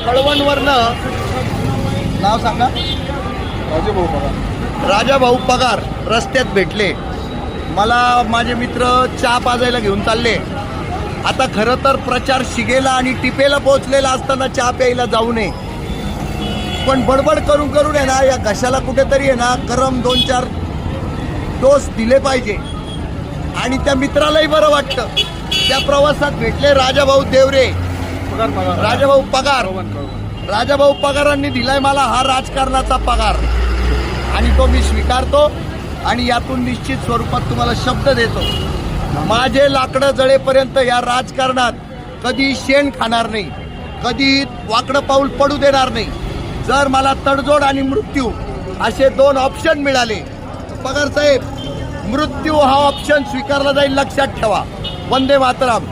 कळवणवरनं नाव सांगा. राजाभाऊ पगार रस्त्यात भेटले मला. माझे मित्र चहा पाजायला घेऊन चालले. आता खरं तर प्रचार शिगेला आणि टिपेला पोहोचलेला असताना चहा प्यायला जाऊ नये, पण बडबड करून करून आहे ना या घशाला कुठेतरी आहे ना गरम 2-4 डोस दिले पाहिजे. आणि त्या मित्रालाही बरं वाटतं. त्या प्रवासात भेटले राजाभाऊ देवरे, राजाभाऊ पगार. राजाभाऊ पगारांनी दिलाय मला हा राजकारणाचा पगार आणि तो मी स्वीकारतो आणि यातून निश्चित स्वरूपात तुम्हाला शब्द देतो. माझे लाकडं जळेपर्यंत या राजकारणात कधी शेण खाणार नाही, कधी वाकडं पाऊल पडू देणार नाही. जर मला तडजोड आणि मृत्यू असे 2 ऑप्शन मिळाले, पगार साहेब मृत्यू हा ऑप्शन स्वीकारला जाईल, लक्षात ठेवा. वंदे मातरम.